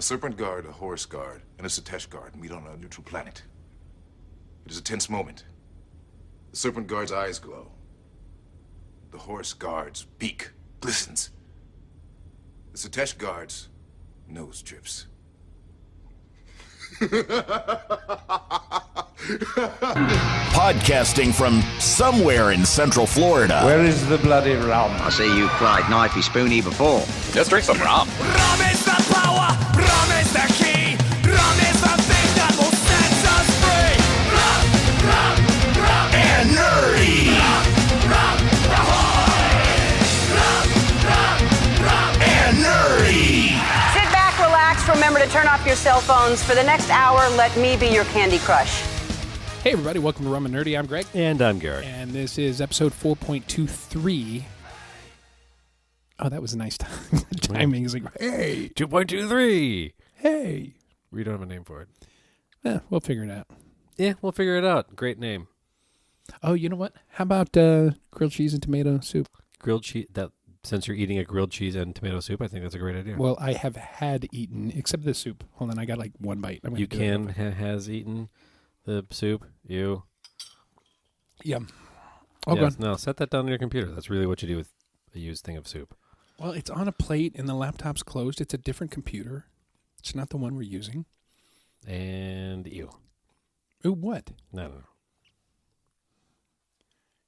A serpent guard, a horse guard, and a Satesh guard meet on a neutral planet. It is a tense moment. The serpent guard's eyes glow. The horse guard's beak glistens. The Satesh guard's nose drips. Podcasting from somewhere in Central Florida. Where is the bloody rum? I see you cried knifey spoony before. Let's drink some rum. Rum is the power, rum is the key, rum is the thing that will set us free. Rum, rum, rum, And nerdy. rum, ahoy! Rum, rum, rum, And nerdy. Sit back, relax, remember to turn off your cell phones. For the next hour, let me be your Candy Crush. Hey everybody, welcome to Rum Nerdy. I'm Greg. And I'm Garrett. And this is episode 4.23. Oh, that was a nice time. The timing is like, hey, 2.23. hey. We don't have a name for it. We'll figure it out. Yeah, we'll figure it out. Great name. Oh, you know what? How about grilled cheese and tomato soup? Grilled cheese. Since you're eating a grilled cheese and tomato soup, I think that's a great idea. Well, I have had eaten, except the soup. Hold on, I got like one bite. You has eaten the soup. You. Yeah. Oh, Yes, no, set that down on your computer. That's really what you do with a used thing of soup. Well, it's on a plate and the laptop's closed. It's a different computer. It's not the one we're using. And you. Ooh, what? No.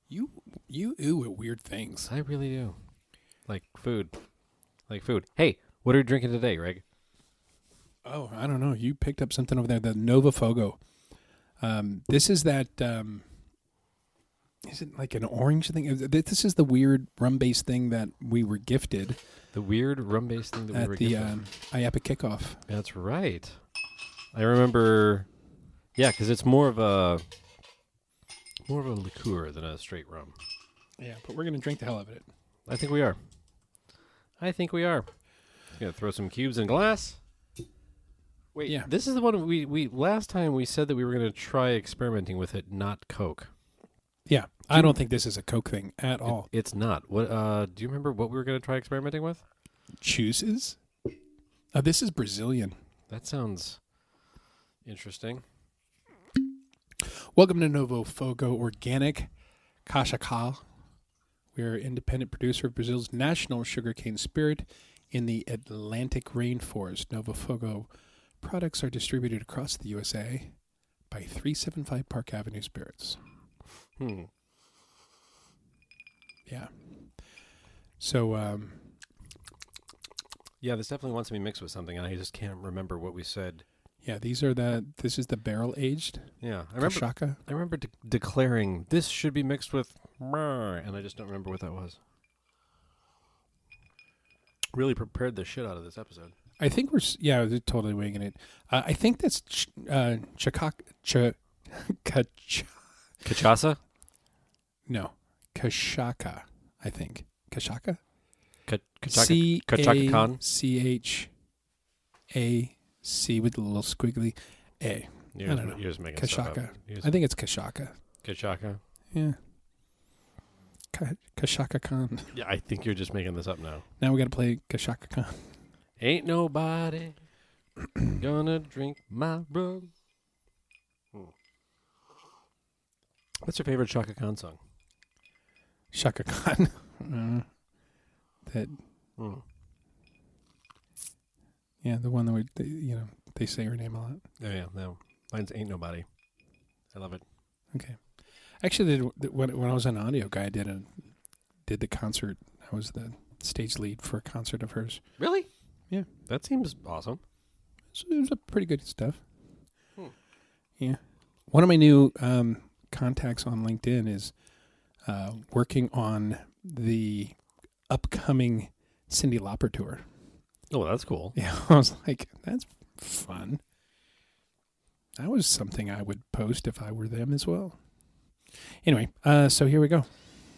You ooh at weird things. I really do. Like food. Hey, what are you drinking today, Greg? Oh, I don't know. You picked up something over there, the Nova Fogo. This is that, is it like an orange thing? This is the weird rum-based thing that we were gifted. The weird rum-based thing that we were gifted? At the IAPA kickoff. That's right. I remember, yeah, because it's more of a liqueur than a straight rum. Yeah, but we're going to drink the hell out of it. I think we are. Gonna throw some cubes in glass. Wait, yeah. This is the one we last time we said that we were going to try experimenting with it, not Coke. Yeah, I don't think this is a Coke thing at all. It's not. What? Do you remember what we were going to try experimenting with? Juices? This is Brazilian. That sounds interesting. Welcome to Novo Fogo Organic Cachaça. We're an independent producer of Brazil's national sugarcane spirit in the Atlantic rainforest. Novo Fogo products are distributed across the USA by 375 Park Avenue Spirits. Yeah. So, yeah, this definitely wants to be mixed with something, and I just can't remember what we said. yeah, this is the barrel aged. Yeah, Cachaça. I remember declaring this should be mixed with, and I just don't remember what that was. Really prepared the shit out of this episode. I think we're totally winging it. I think that's Cachaça? No, Cachaça. I think Cachaça. Cachaca-con? C with a little squiggly A. I don't know. You're just making stuff up. I think it's Cachaça. Cachaca? Yeah. Cachaca-con. Yeah, I think you're just making this up now. Now we got to play Cachaca-con. Ain't nobody gonna drink my rum. What's your favorite Chaka Khan song? Chaka Khan. Yeah, the one that they say her name a lot. Oh, yeah, no. Mine's Ain't Nobody. I love it. Okay. Actually, when I was an audio guy, I did the concert. I was the stage lead for a concert of hers. Really? Yeah. That seems awesome. So it was a pretty good stuff. Yeah. One of my new contacts on LinkedIn is working on the upcoming Cyndi Lauper tour. Oh, that's cool. Yeah, I was like, that's fun. That was something I would post if I were them as well. Anyway, so here we go.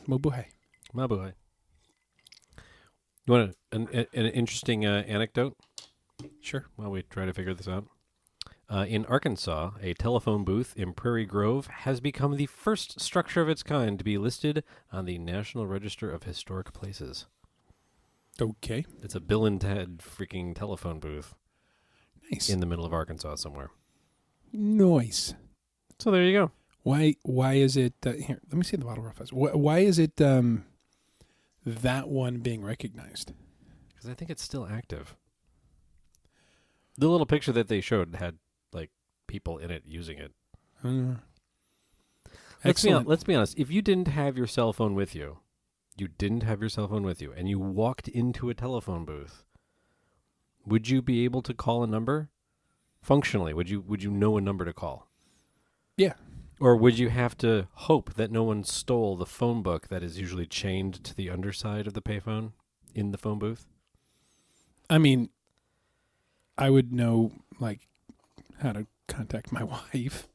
Mabuhay. Mabuhay. You want an interesting anecdote? Sure. While we try to figure this out. In Arkansas, a telephone booth in Prairie Grove has become the first structure of its kind to be listed on the National Register of Historic Places. Okay. It's a Bill and Ted freaking telephone booth. Nice. in the middle of Arkansas somewhere. Nice. So there you go. Why is it here? Let me see the bottle real fast. Why is it that one being recognized? Because I think it's still active. The little picture that they showed had like people in it using it. Excellent. Let's be honest. If you didn't have your cell phone with you, and you walked into a telephone booth, would you be able to call a number? Functionally, would you know a number to call? Yeah. Or would you have to hope that no one stole the phone book that is usually chained to the underside of the payphone in the phone booth? I mean, I would know like how to contact my wife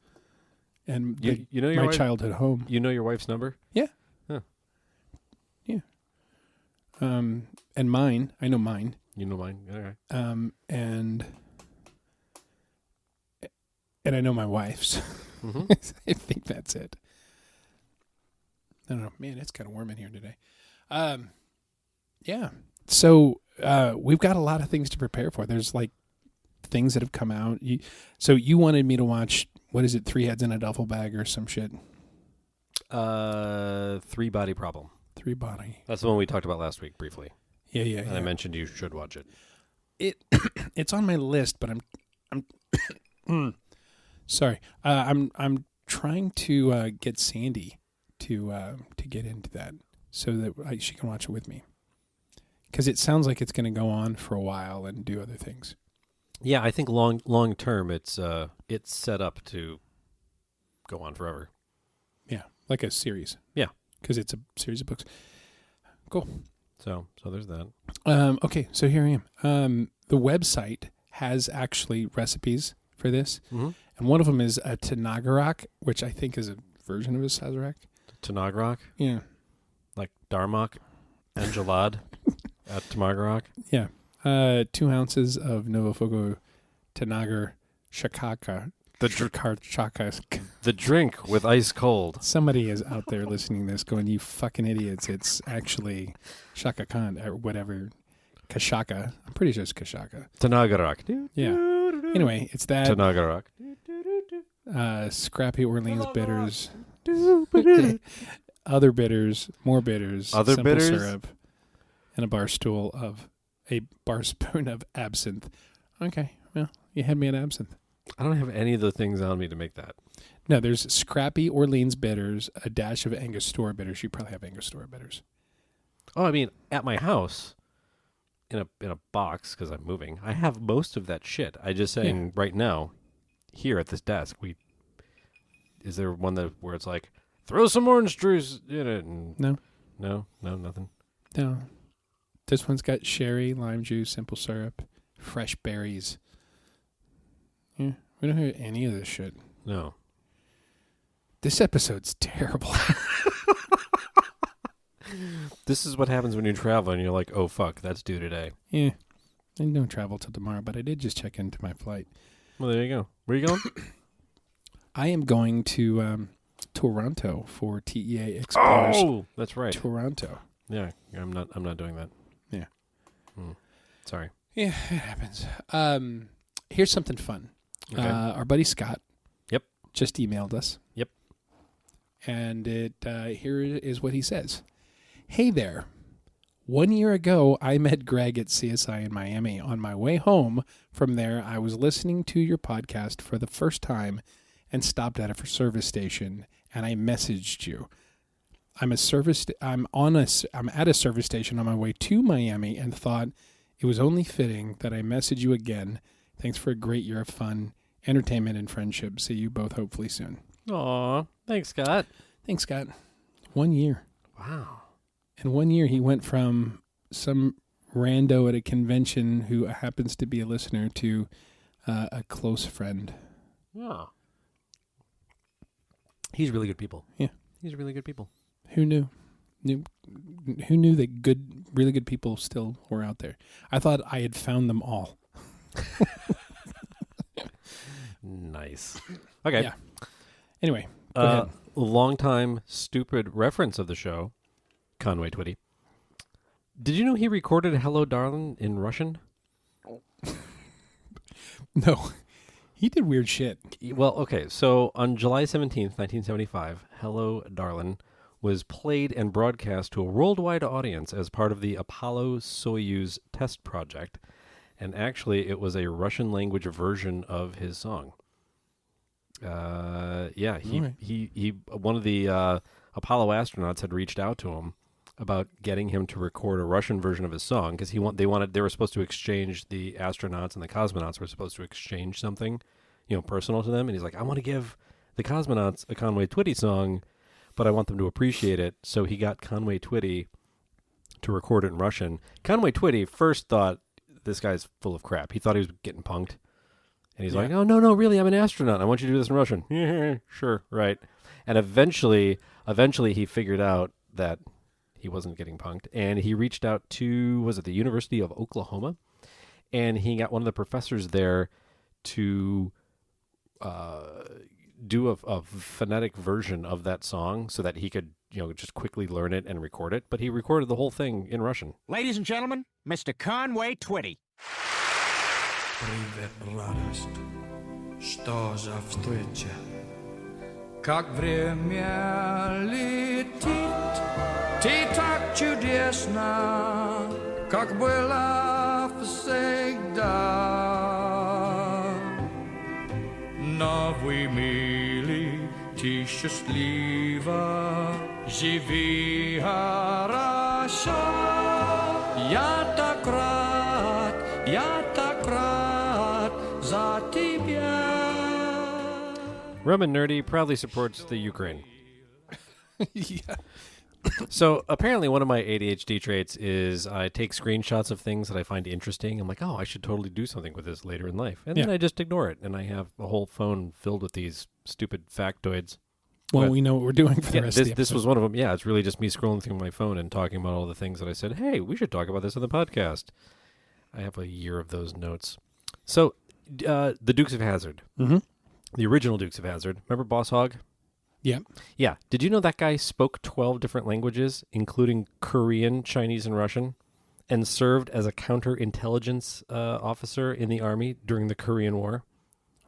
and you know your my wife? childhood home. You know your wife's number? Yeah. Huh. Yeah. And mine. I know mine. You know mine? All right. And I know my wife's. Mm-hmm. I think that's it. I don't know. Man, it's kind of warm in here today. Yeah. So we've got a lot of things to prepare for. There's like things that have come out. So you wanted me to watch, what is it, Three Heads in a Duffel Bag or some shit? 3 Body Problem. 3 Body. That's the one we talked about last week briefly. Yeah. And I mentioned you should watch it. It's on my list, but I'm sorry. I'm trying to get Sandy to get into that so that she can watch it with me. Because it sounds like it's going to go on for a while and do other things. Yeah, I think long term it's set up to go on forever. Yeah, like a series. Yeah, because it's a series of books. Cool. So there's that. Okay, so here I am. The website has actually recipes for this, and one of them is a Tanagarok, which I think is a version of a Sazerac. Tanagarok? Yeah. Like Darmok, Engelad at Tanagarok? Yeah. 2 ounces of Novofogo Tanagar Shakaka. The drink with ice cold. Somebody is out there listening to this going, you fucking idiots. It's actually Shaka Khan or whatever. Kashaka. I'm pretty sure it's Kashaka. Tanagarok. Yeah. Anyway, it's that. Tanagarok. Scrappy Orleans bitters. Other bitters. More bitters. Other simple bitters? syrup. And a bar spoon of absinthe. Okay. Well, you had me at absinthe. I don't have any of the things on me to make that. No, there's Scrappy Orleans bitters, a dash of Angostura bitters. You probably have Angostura bitters. Oh, I mean, at my house, in a box, because I'm moving, I have most of that shit. I just saying right now, here at this desk, is there one where it's like, throw some orange juice in it? And No, nothing. no. This one's got sherry, lime juice, simple syrup, fresh berries. Yeah, we don't have any of this shit. No. This episode's terrible. This is what happens when you travel and you're like, oh, fuck, that's due today. Yeah, I don't travel till tomorrow, but I did just check into my flight. Well, there you go. Where are you going? I am going to Toronto for TEA Explorers. Oh, that's right. Toronto. Yeah, I'm not doing that. Yeah. Sorry. Yeah, it happens. Here's something fun. Okay. Our buddy Scott. Yep. Just emailed us. Yep. And here is what he says. Hey there. 1 year ago, I met Greg at CSI in Miami. On my way home from there, I was listening to your podcast for the first time and stopped at a service station, and I messaged you. I'm at a service station on my way to Miami and thought it was only fitting that I message you again. Thanks for a great year of fun, entertainment, and friendship. See you both hopefully soon. Aw, thanks, Scott. Thanks, Scott. 1 year. Wow. In 1 year, he went from some rando at a convention who happens to be a listener to a close friend. Yeah. He's really good people. Yeah. He's really good people. Who knew? Who knew that really good people still were out there? I thought I had found them all. Nice. Okay. Yeah. Anyway, go ahead. Long-time stupid reference of the show, Conway Twitty. Did you know he recorded Hello Darling in Russian? No, he did weird shit. Well, okay, so on July 17th, 1975, Hello, Darlin' was played and broadcast to a worldwide audience as part of the Apollo-Soyuz test project, and actually it was a Russian-language version of his song. He one of the Apollo astronauts had reached out to him about getting him to record a Russian version of his song because they were supposed to exchange, the astronauts and the cosmonauts were supposed to exchange something, personal to them, and he's like, I want to give the cosmonauts a Conway Twitty song, but I want them to appreciate it. So he got Conway Twitty to record it in Russian. Conway Twitty first thought this guy's full of crap. He thought he was getting punked. And he's like, oh, no, really, I'm an astronaut. I want you to do this in Russian. Sure, right. And eventually he figured out that he wasn't getting punked. And he reached out to, was it the University of Oklahoma? And he got one of the professors there to do a phonetic version of that song so that he could, just quickly learn it and record it. But he recorded the whole thing in Russian. Ladies and gentlemen, Mr. Conway Twitty. Привет, радость, что за встреча? Как время летит, ты так чудесна, как была всегда. Новый милый, ты счастлива, живи хорошо. Я так рад за тебя. Rum Nerdy proudly supports the Ukraine. Yeah. So apparently one of my ADHD traits is I take screenshots of things that I find interesting. I'm like, oh, I should totally do something with this later in life. And then I just ignore it. And I have a whole phone filled with these stupid factoids. Well, But- we know what we're doing for the rest of the this episode. was one of them. Yeah, it's really just me scrolling through my phone and talking about all the things that I said, hey, we should talk about this on the podcast. I have a year of those notes. So the Dukes of Hazzard. Mm-hmm. The original Dukes of Hazzard. Remember Boss Hogg? Yeah. Yeah. Did you know that guy spoke 12 different languages, including Korean, Chinese, and Russian, and served as a counterintelligence officer in the army during the Korean War?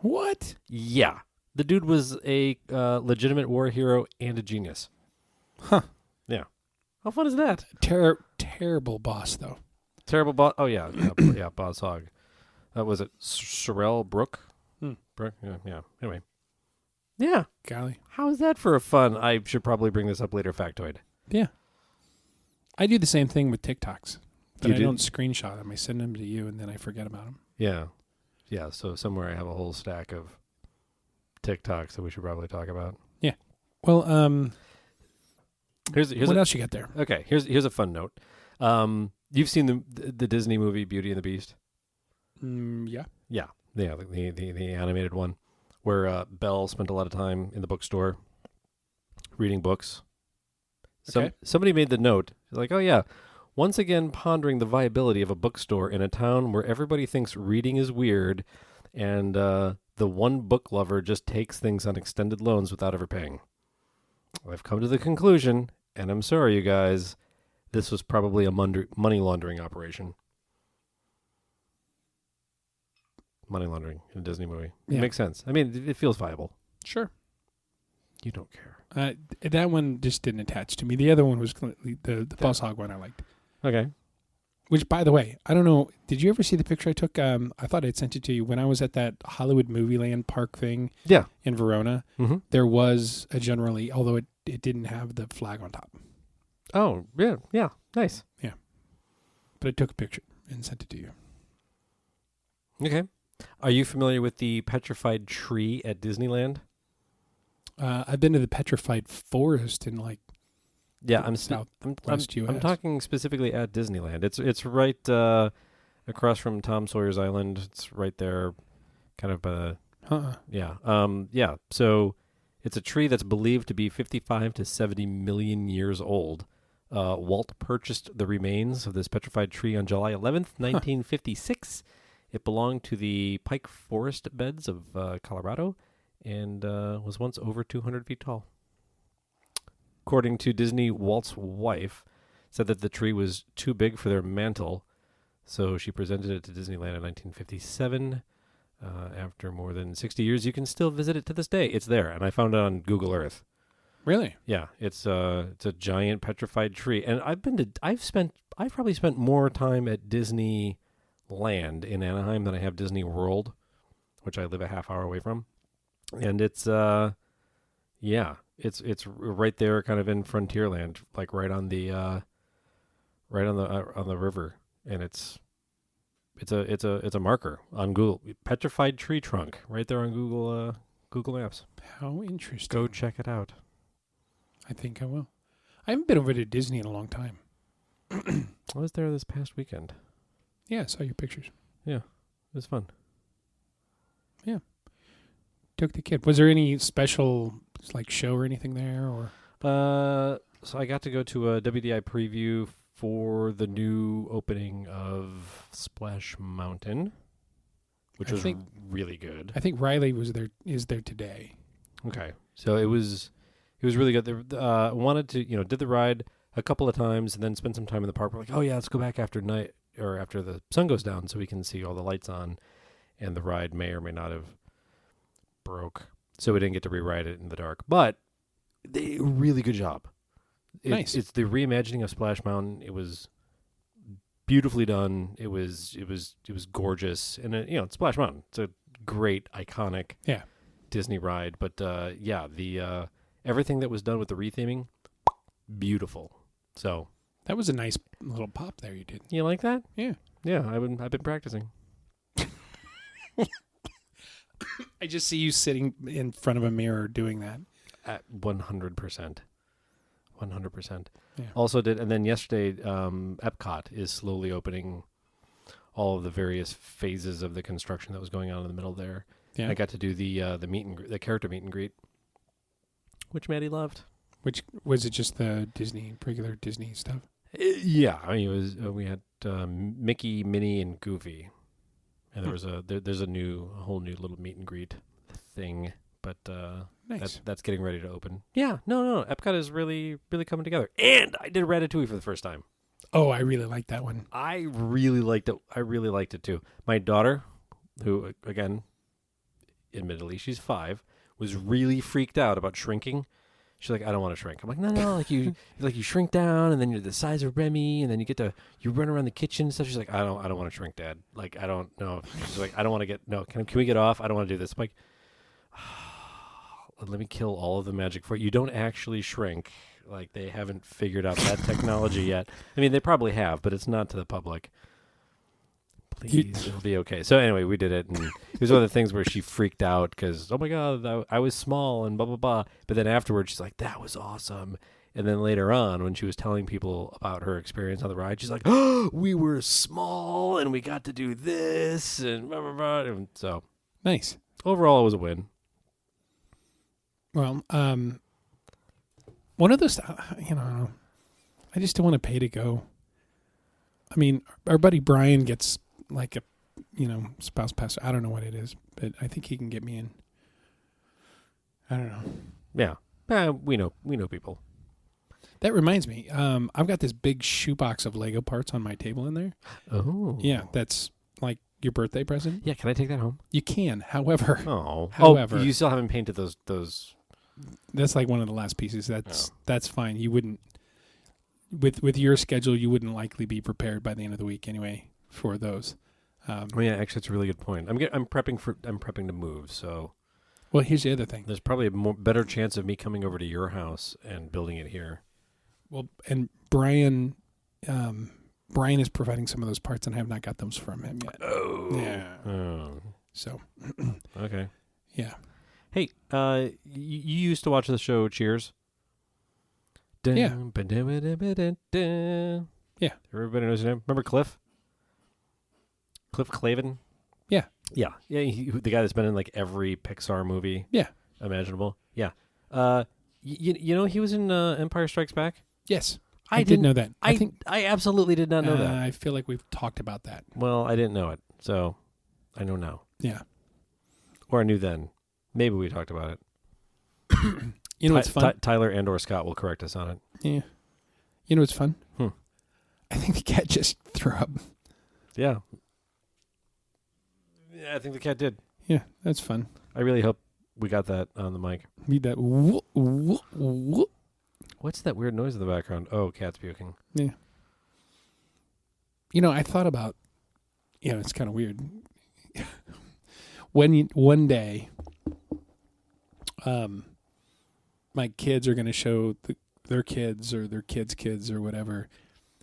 What? Yeah. The dude was a legitimate war hero and a genius. Huh. Yeah. How fun is that? Terrible boss, though. Terrible boss. Oh, yeah. Yeah, Boss Hogg. Was it Sorrel Brook? Brook? Yeah. Anyway. Yeah. Golly. How's that for a fun? I should probably bring this up later factoid. Yeah. I do the same thing with TikToks. But You I do? don't screenshot them. I send them to you, and then I forget about them. Yeah. Yeah, so somewhere I have a whole stack of TikToks that we should probably talk about. Yeah. Well, Here's what else you got there? Okay, here's a fun note. You've seen the Disney movie Beauty and the Beast? Yeah. Yeah, the animated one, where Belle spent a lot of time in the bookstore reading books. Okay. Somebody made the note, like, oh yeah, once again pondering the viability of a bookstore in a town where everybody thinks reading is weird, and the one book lover just takes things on extended loans without ever paying. I've come to the conclusion, and I'm sorry, you guys, this was probably a money laundering operation. Money laundering in a Disney movie. Yeah. It makes sense. I mean, it feels viable. Sure. You don't care. That one just didn't attach to me. The other one was the Boss Hog one I liked. Okay. Which, by the way, I don't know. Did you ever see the picture I took? I thought I'd sent it to you when I was at that Hollywood Movieland Park thing Yeah. in Verona. Mm-hmm. There was a generally, although it didn't have the flag on top. Oh, yeah. Yeah. Nice. But I took a picture and sent it to you. Okay. Are you familiar with the petrified tree at Disneyland? I've been to the Petrified Forest in Yeah, the I'm Southwest US. I'm talking specifically at Disneyland. It's right across from Tom Sawyer's Island. It's right there, kind of yeah. So it's a tree that's believed to be 55 to 70 million years old. Walt purchased the remains of this petrified tree on July 11th, 1956. It belonged to the Pike Forest beds of Colorado and was once over 200 feet tall. According to Disney, Walt's wife said that the tree was too big for their mantle, so she presented it to Disneyland in 1957. After more than 60 years, you can still visit it to this day. It's there, and I found it on Google Earth. Really? Yeah, it's a giant petrified tree, and I've probably spent more time at Disneyland in Anaheim than I have Disney World, which I live a half hour away from, and it's right there, kind of in Frontierland, like right on the river, and it's a marker on Google. Petrified tree trunk right there on Google Maps. How interesting. Go check it out. I think I will. I haven't been over to Disney in a long time. I was there this past weekend. Yeah, I saw your pictures. Yeah, it was fun. Yeah. Took the kid. Was there any special like show or anything there, or? So I got to go to a WDI preview for the new opening of Splash Mountain, which was really good. I think Riley is there today. Okay, so it was really good. They wanted to, did the ride a couple of times and then spend some time in the park. We're like, oh yeah, let's go back after night or after the sun goes down so we can see all the lights on, and the ride may or may not have broke, so we didn't get to rewrite it in the dark. But they really good job. Nice. It's the reimagining of Splash Mountain. It was beautifully done. It was gorgeous, and it's Splash Mountain. It's a great, iconic Disney ride. But the everything that was done with the retheming, beautiful. So that was a nice little pop there you did. You like that? Yeah. Yeah, I've been practicing. I just see you sitting in front of a mirror doing that. At 100%. 100%. Yeah. Also and then yesterday, Epcot is slowly opening all of the various phases of the construction that was going on in the middle there. Yeah. I got to do the character meet and greet, which Maddie loved. Which was it? Just the regular Disney stuff? Yeah, I mean, it was. We had Mickey, Minnie, and Goofy, and there's a whole new little meet and greet thing. But nice. That's getting ready to open. Yeah, no. Epcot is really, really coming together. And I did Ratatouille for the first time. Oh, I really liked that one. I really liked it. I really liked it too. My daughter, who again, admittedly she's 5, was really freaked out about shrinking. She's like, I don't want to shrink. I'm like, no, like you shrink down, and then you're the size of Remy, and then you run around the kitchen and stuff. She's like, I don't want to shrink, Dad. Like, I don't know. She's like, I don't want to get no. Can we get off? I don't want to do this. I'm like, let me kill all of the magic for you. You don't actually shrink. Like, they haven't figured out that technology yet. I mean, they probably have, but it's not to the public. Please, it'll be okay. So anyway, we did it, and it was one of the things where she freaked out because, oh my God, I was small and blah, blah, blah. But then afterwards, she's like, that was awesome. And then later on, when she was telling people about her experience on the ride, she's like, oh, we were small, and we got to do this, and blah, blah, blah. And so nice. Overall, it was a win. Well, one of those, I just don't want to pay to go. I mean, our buddy Brian gets like a, spouse pass. I don't know what it is, but I think he can get me in. I don't know. Yeah. We know people. That reminds me, I've got this big shoebox of Lego parts on my table in there. Oh. Yeah, that's like your birthday present. Yeah, can I take that home? You can. However, you still haven't painted those. That's like one of the last pieces. That's fine. You wouldn't with your schedule, you wouldn't likely be prepared by the end of the week anyway for those. Yeah, actually, it's a really good point. I'm prepping to move, so. Well, here's the other thing. There's probably a better chance of me coming over to your house and building it here. Well, and Brian is providing some of those parts, and I have not got those from him yet. Oh. Yeah. Oh. So. Okay. Yeah. Hey, you used to watch the show Cheers? Yeah. Yeah. Everybody knows his name. Remember Cliff? Cliff Clavin? Yeah. Yeah. Yeah. The guy that's been in like every Pixar movie. Yeah. Imaginable. Yeah. He was in Empire Strikes Back? Yes. I did know that. I absolutely did not know that. I feel like we've talked about that. Well, I didn't know it, so I know now. Yeah. Or I knew then. Maybe we talked about it. You know what's fun? Tyler and or Scott will correct us on it. Yeah. You know what's fun? I think the cat just threw up. Yeah. Yeah, I think the cat did. Yeah, that's fun. I really hope we got that on the mic. Need that. Whoop, whoop, whoop. What's that weird noise in the background? Oh, cat's puking. Yeah. I thought about, it's kind of weird. One day, my kids are going to show their kids or their kids' kids or whatever.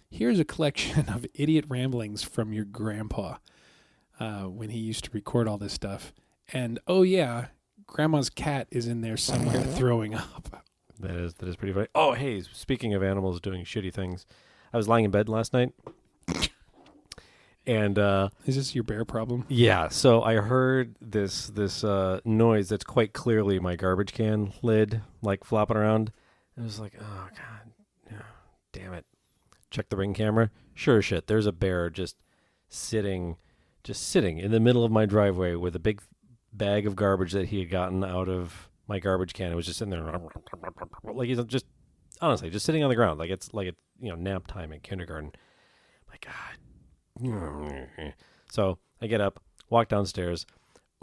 Here's a collection of idiot ramblings from your grandpa when he used to record all this stuff. And, oh, yeah, grandma's cat is in there somewhere throwing up. That is pretty funny. Oh, hey, speaking of animals doing shitty things, I was lying in bed last night. And is this your bear problem? Yeah, so I heard this noise that's quite clearly my garbage can lid, like flopping around. I was like, oh god, damn it! Check the Ring camera. Sure as shit, there's a bear just sitting in the middle of my driveway with a big bag of garbage that he had gotten out of my garbage can. It was just sitting there, like he's just honestly just sitting on the ground, like it's nap time in kindergarten. My god. So I get up, walk downstairs,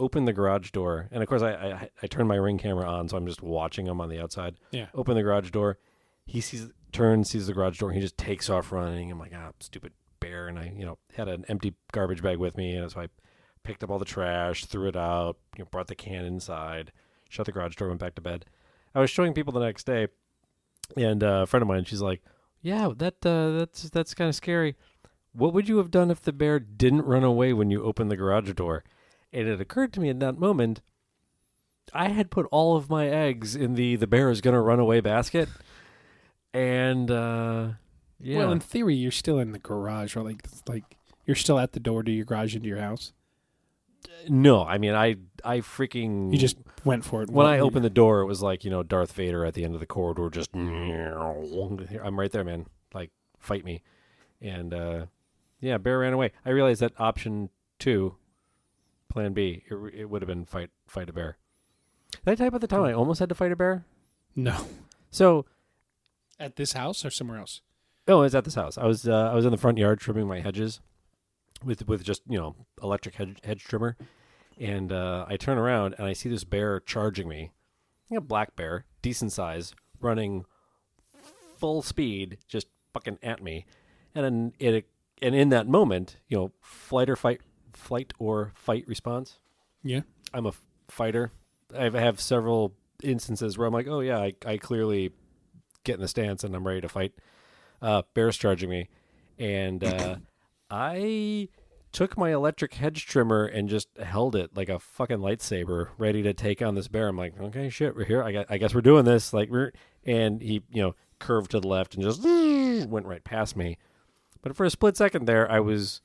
open the garage door, and of course I turn my Ring camera on, so I'm just watching him on the outside. Yeah. Open the garage door. He sees the garage door, and he just takes off running. I'm like, stupid bear. And I, had an empty garbage bag with me, and so I picked up all the trash, threw it out, brought the can inside, shut the garage door, went back to bed. I was showing people the next day, and a friend of mine, she's like, yeah, that's kind of scary. What would you have done if the bear didn't run away when you opened the garage door? And it occurred to me in that moment, I had put all of my eggs in the bear is going to run away basket. And, yeah. Well, in theory, you're still in the garage, or like you're still at the door to your garage into your house. No, I mean, I freaking... You just went for it. When I opened the door, it was like, Darth Vader at the end of the corridor, just... I'm right there, man. Like, fight me. And, yeah, bear ran away. I realized that option 2, plan B, it would have been fight a bear. Did I tell you about the time I almost had to fight a bear? No. So... At this house or somewhere else? No, it was at this house. I was in the front yard trimming my hedges with just, electric hedge trimmer. And I turn around and I see this bear charging me. A black bear, decent size, running full speed, just fucking at me. And then in that moment, flight or fight response. Yeah. I'm a fighter. I have several instances where I'm like, oh yeah, I clearly get in the stance and I'm ready to fight. Bear's charging me. And I took my electric hedge trimmer and just held it like a fucking lightsaber, ready to take on this bear. I'm like, okay, shit, we're here. I guess we're doing this. And he, curved to the left and just went right past me. But for a split second there, I was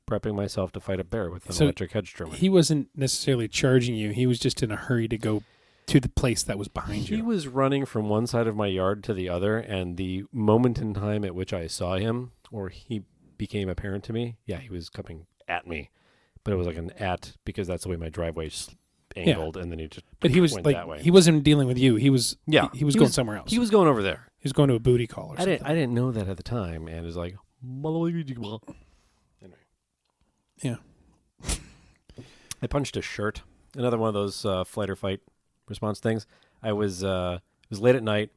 prepping myself to fight a bear with an electric hedge trimmer. He wasn't necessarily charging you. He was just in a hurry to go to the place that was behind you. He was running from one side of my yard to the other, and the moment in time at which I saw him, or he became apparent to me, yeah, he was coming at me. But it was like an at, because that's the way my driveway's angled, and then he just went that way. He wasn't dealing with you. He was going somewhere else. He was going over there. He was going to a booty call or something. I didn't know that at the time, and it was like, anyway. Yeah. I punched a shirt. Another one of those flight or fight response things. It was late at night.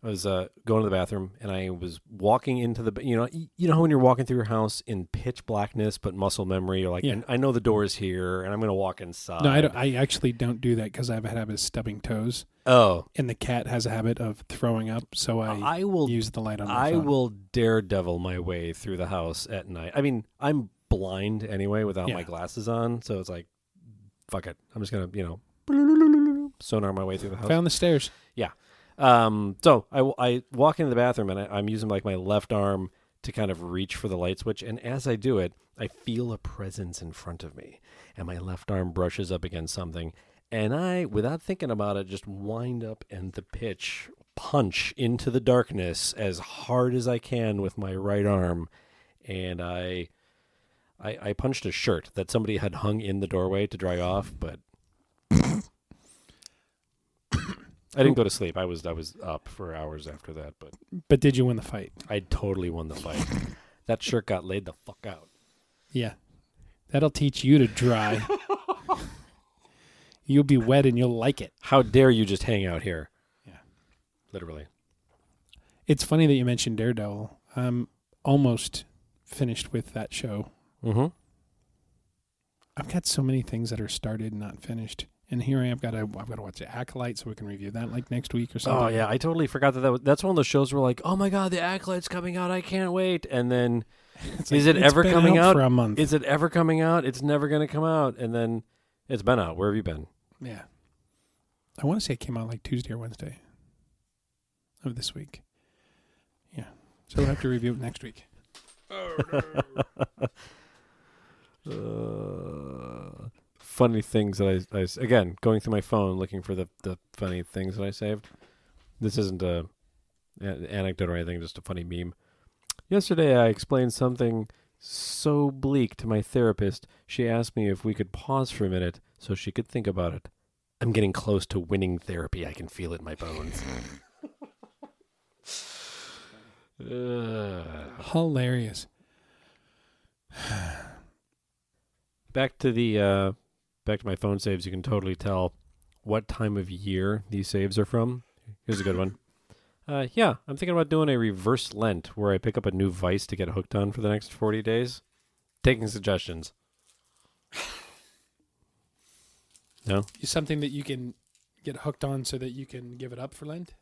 I was going to the bathroom, and I was walking into the, you know when you're walking through your house in pitch blackness, but muscle memory, you're like, I know the door is here, and I'm going to walk inside. No, I actually don't do that because I have a habit of stubbing toes. Oh. And the cat has a habit of throwing up, so I will use the light on my phone. I will daredevil my way through the house at night. I mean, I'm blind anyway without my glasses on, so it's like, fuck it. I'm just going to, sonar my way through the house. Found the stairs. Yeah. So I walk into the bathroom, and I'm using like my left arm to kind of reach for the light switch. And as I do it, I feel a presence in front of me, and my left arm brushes up against something. And I, without thinking about it, just wind up and the pitch punch into the darkness as hard as I can with my right arm. And I punched a shirt that somebody had hung in the doorway to dry off, but I didn't go to sleep. I was up for hours after that, but did you win the fight? I totally won the fight. That shirt got laid the fuck out. Yeah. That'll teach you to dry. You'll be wet and you'll like it. How dare you just hang out here? Yeah. Literally. It's funny that you mentioned Daredevil. I'm almost finished with that show. Mm-hmm. I've got so many things that are started and not finished. And here I am, I've got to watch The Acolyte so we can review that like next week or something. Oh, yeah. I totally forgot that's one of those shows where like, oh, my God, The Acolyte's coming out. I can't wait. And then, is it ever coming out? For a month. Is it ever coming out? It's never going to come out. And then it's been out. Where have you been? Yeah. I want to say it came out like Tuesday or Wednesday of this week. Yeah. So we'll have to review it next week. Funny things that I again, going through my phone looking for the funny things that I saved. This isn't an anecdote or anything, just a funny meme. Yesterday I explained something so bleak to my therapist. She asked me if we could pause for a minute so she could think about it. I'm getting close to winning therapy. I can feel it in my bones. Hilarious. Back to my phone saves. You can totally tell what time of year these saves are from. Here's a good one. Yeah, I'm thinking about doing a reverse Lent where I pick up a new vice to get hooked on for the next 40 days. Taking suggestions. No? Something that you can get hooked on so that you can give it up for Lent?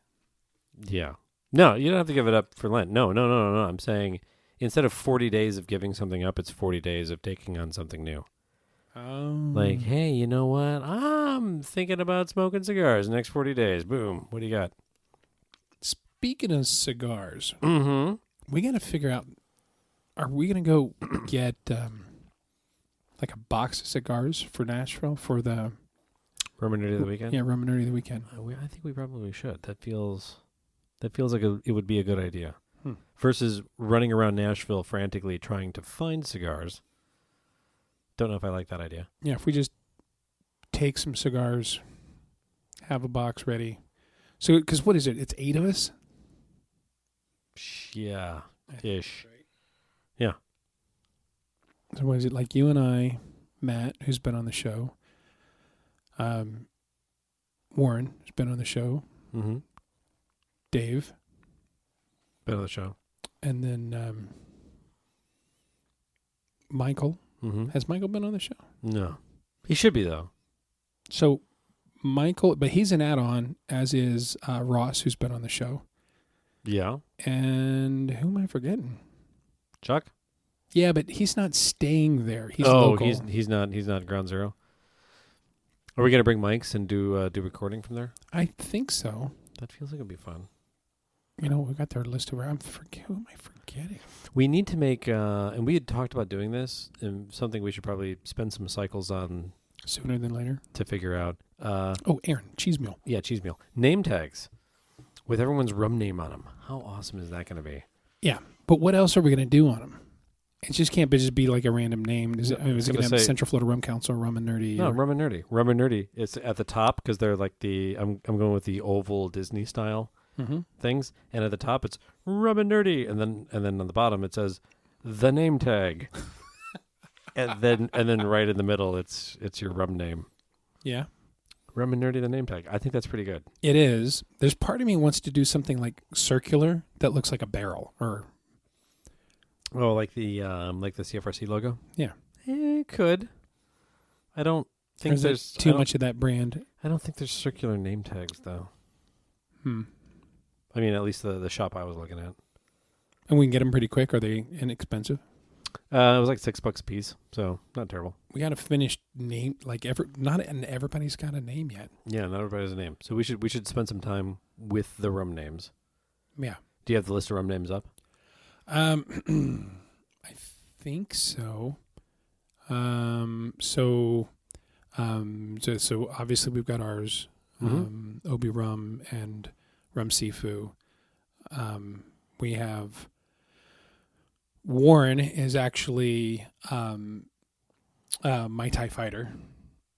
Yeah. No, you don't have to give it up for Lent. No. I'm saying instead of 40 days of giving something up, it's 40 days of taking on something new. Oh. Like, hey, you know what? I'm thinking about smoking cigars the next 40 days. Boom. What do you got? Speaking of cigars, Mm-hmm. we got to figure out, are we going to go get like a box of cigars for Nashville for the... Rum Nerdy of the weekend? Yeah, Rum Nerdy of the weekend. I think we probably should. That feels like it would be a good idea. Versus running around Nashville frantically trying to find cigars. Don't know if I like that idea. Yeah, if we just take some cigars, have a box ready. So, because what is it? It's 8 of us? Yeah, ish. Yeah. So what is it? Like you and I, Matt, who's been on the show, Warren, who's been on the show, Mm-hmm. Dave, Been on the show. and then Michael. Mm-hmm. Has Michael been on the show? No. He should be, though. So Michael, but he's an add-on, as is Ross, who's been on the show. Yeah. And who am I forgetting? Chuck? Yeah, but he's not staying there. He's local. he's not Ground Zero. Are we gonna bring mics and do recording from there? I think so. That feels like it'd be fun. You know, we got their list of who am I forgetting? We need to make and we had talked about doing this, and something we should probably spend some cycles on Sooner than later. to figure out. Aaron, cheese meal. Yeah, cheese meal. Name tags with everyone's rum name on them. How awesome is that going to be? Yeah, but what else are we going to do on them? It just can't just be like a random name. Is it going to have Central Florida Rum Council, Rum and Nerdy? No, Rum and Nerdy. Rum and Nerdy. It's at the top because they're like I'm going with the oval Disney style things, and at the top it's Rum and Nerdy, and then on the bottom it says the name tag, and then right in the middle it's your rum name. Yeah. Rum and Nerdy, the name tag. I think that's pretty good. It is. There's part of me wants to do something like circular that looks like a barrel, or like the CFRC logo. Yeah. It could. I don't think Or is there's too much of that brand. I don't think there's circular name tags though. I mean, at least the shop I was looking at. And we can get them pretty quick. Are they inexpensive? It was like $6 a piece, so not terrible. We got to finish name not everybody's got a name yet. Yeah, not everybody has a name. So we should spend some time with the rum names. Yeah. Do you have the list of rum names up? I think so. So obviously we've got ours, Obi Rum and Rum Sifu. We have Warren is actually Mai Tai Fighter,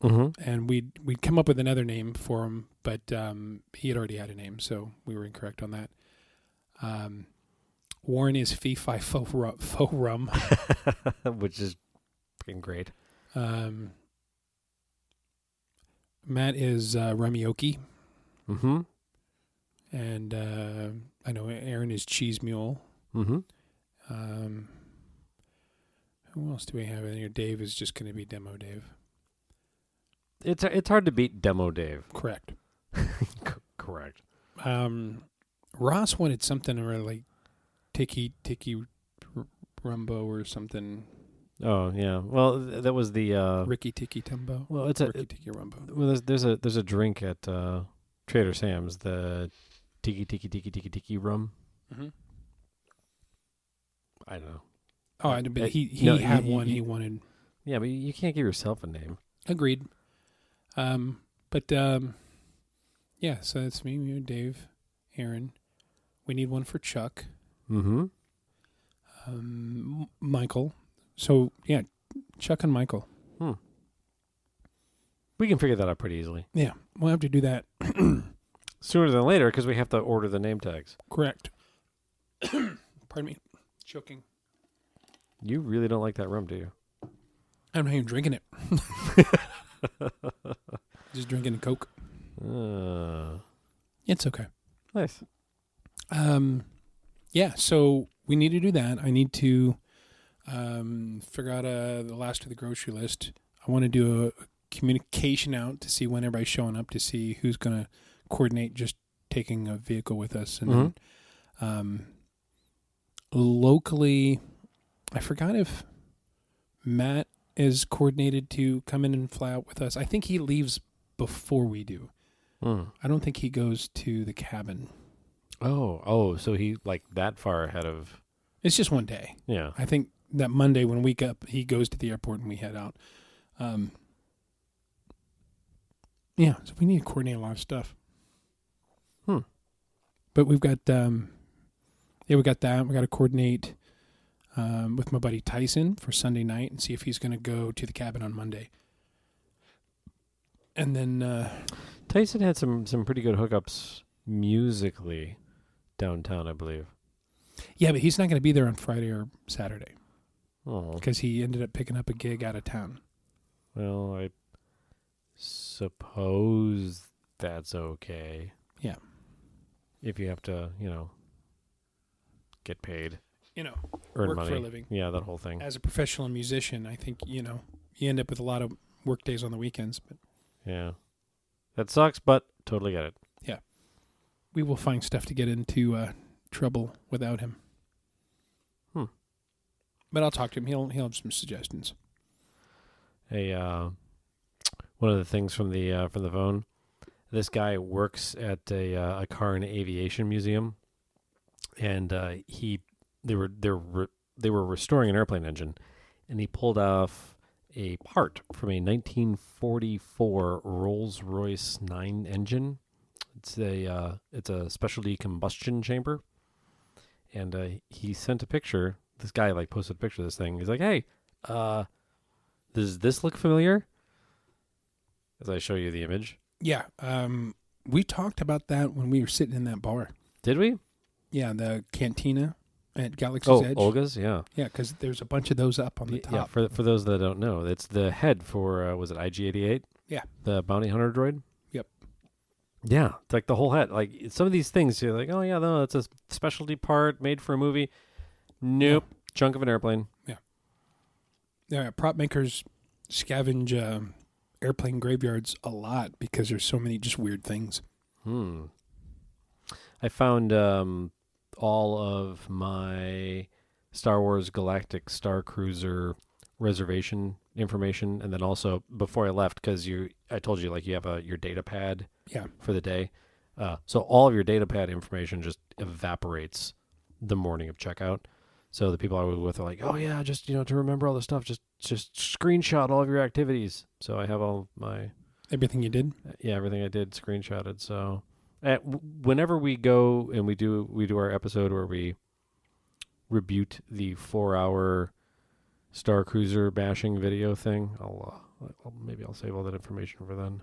and we'd come up with another name for him, but he had already had a name, so we were incorrect on that. Warren is Fee Fi Fo Rum, which is fucking great. Matt is Rumioki. Mm-hmm. And I know Aaron is Cheese Mule. Mm-hmm. Who else do we have in here? Dave is just going to be Demo Dave. It's hard to beat Demo Dave. Correct. Correct. Ross wanted something or like Tiki Rumbo or something. Oh yeah. Well, that was the Ricky Tiki Tumbo. Well, Ricky Tiki Rumbo. Well, there's a drink at Trader Sam's, the Tiki rum. Mm-hmm. I don't know. Oh, I but he had one. He wanted. Yeah, but you can't give yourself a name. Agreed. But yeah. So that's me, you, Dave, Aaron. We need one for Chuck. Mm-hmm. Michael. So yeah, Chuck and Michael. We can figure that out pretty easily. Yeah, we'll have to do that sooner than later because we have to order the name tags. Correct. Pardon me. Choking. You really don't like that rum, do you? I'm not even drinking it. Just drinking a Coke. It's okay. Nice. Yeah, so we need to do that. I need to figure out the last of the grocery list. I want to do a communication out to see when everybody's showing up to see who's going to coordinate just taking a vehicle with us. And then, locally, I forgot if Matt is coordinated to come in and fly out with us. I think he leaves before we do. I don't think he goes to the cabin. Oh, so he like that far ahead of... It's just one day. Yeah. I think that Monday when we get up, he goes to the airport and we head out. Yeah, so we need to coordinate a lot of stuff. But we've got, we got that. We got to coordinate with my buddy Tyson for Sunday night and see if he's going to go to the cabin on Monday. And then Tyson had some pretty good hookups musically downtown, I believe. Yeah, but he's not going to be there on Friday or Saturday. Oh. Because he ended up picking up a gig out of town. Well, I suppose that's okay. Yeah. If you have to, get paid. Earn work money for a living. Yeah, that whole thing. As a professional musician, I think, you end up with a lot of work days on the weekends. But yeah. That sucks, but totally get it. Yeah. We will find stuff to get into trouble without him. But I'll talk to him. He'll have some suggestions. Hey, one of the things from the phone, this guy works at a car and aviation museum, and they were restoring an airplane engine, and he pulled off a part from a 1944 Rolls-Royce 9 engine. It's a specialty combustion chamber, and he sent a picture. This guy posted a picture of this thing. He's like, "Hey, does this look familiar?" As I show you the image. Yeah, we talked about that when we were sitting in that bar. Did we? Yeah, the cantina at Galaxy's Edge. Olga's, yeah. Yeah, because there's a bunch of those up on the top. Yeah, for those that don't know, it's the head for, was it IG-88? Yeah. The bounty hunter droid? Yep. Yeah, it's like the whole head. Like, some of these things, you're like, oh, yeah, no, it's a specialty part made for a movie. Nope. Yeah. Chunk of an airplane. Yeah. Yeah, prop makers scavenge airplane graveyards a lot because there's so many just weird things. I found all of my Star Wars Galactic Star Cruiser reservation information, and then also before I left, because I told you you have your data pad for the day. So all of your data pad information just evaporates the morning of checkout. So the people I was with are like, oh yeah, just to remember all the stuff, just screenshot all of your activities. So I have all my everything you did. Yeah, everything I did screenshotted. So whenever we go and we do our episode where we rebuke the 4-hour Star Cruiser bashing video thing, maybe I'll save all that information for then.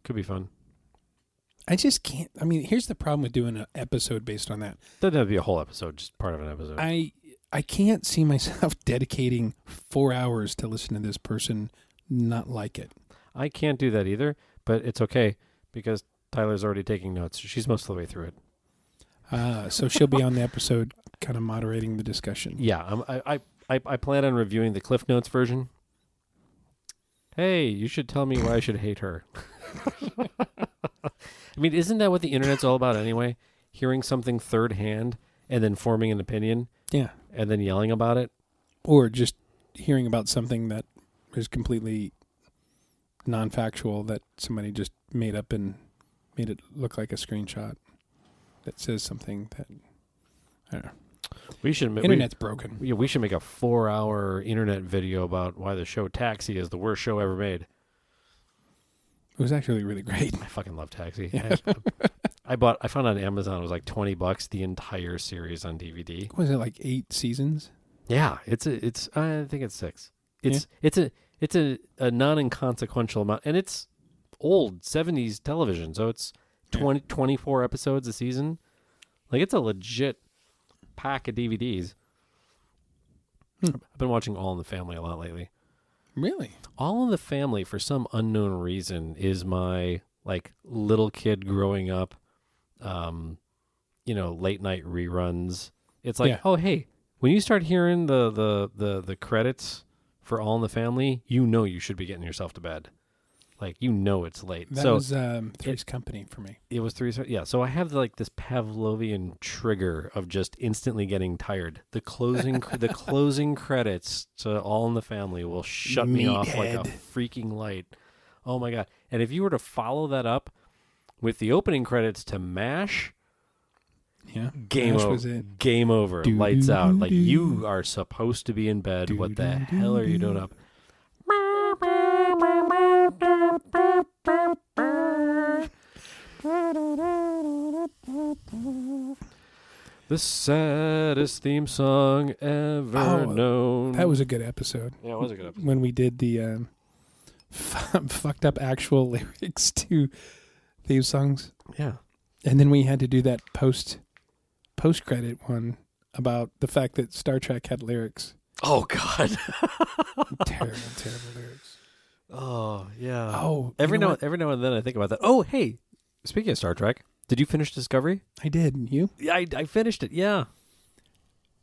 Could be fun. I just can't. I mean, here's the problem with doing an episode based on that. Doesn't have to be a whole episode, just part of an episode. I can't see myself dedicating 4 hours to listen to this person not like it. I can't do that either, but it's okay because Tyler's already taking notes. She's most of the way through it. So she'll be on the episode kind of moderating the discussion. Yeah, I plan on reviewing the Cliff Notes version. Hey, you should tell me why I should hate her. I mean, isn't that what the internet's all about anyway? Hearing something third hand and then forming an opinion. Yeah. And then yelling about it. Or just hearing about something that is completely non-factual that somebody just made up and made it look like a screenshot that says something that, I don't know. Internet's broken. We should make a 4-hour internet video about why the show Taxi is the worst show ever made. It was actually really great. I fucking love Taxi. Yeah. I found on Amazon it was like $20 the entire series on DVD. Was it like 8 seasons? Yeah, it's I think it's 6. It's a non-inconsequential amount, and it's old 70s television, so it's 24 episodes a season. Like it's a legit pack of DVDs. I've been watching All in the Family a lot lately. Really? All in the Family, for some unknown reason, is my like little kid growing up, late night reruns. It's like, oh hey, when you start hearing the credits for All in the Family, you know you should be getting yourself to bed. Like, you know it's late. That was Three's Company for me. It was Three's, yeah. So I have like this Pavlovian trigger of just instantly getting tired. The closing credits to All in the Family will shut me off like a freaking light. Oh my God. And if you were to follow that up with the opening credits to MASH, game over. Lights out. Like, you are supposed to be in bed. What the hell are you doing up? The saddest theme song ever known. That was a good episode. Yeah, it was a good episode. When we did the fucked up actual lyrics to theme songs. Yeah. And then we had to do that post-credit one about the fact that Star Trek had lyrics. Oh, God. Terrible lyrics. Oh, yeah. Oh, every now and then I think about that. Oh, hey, speaking of Star Trek, did you finish Discovery? I did. You? Yeah, I finished it. Yeah.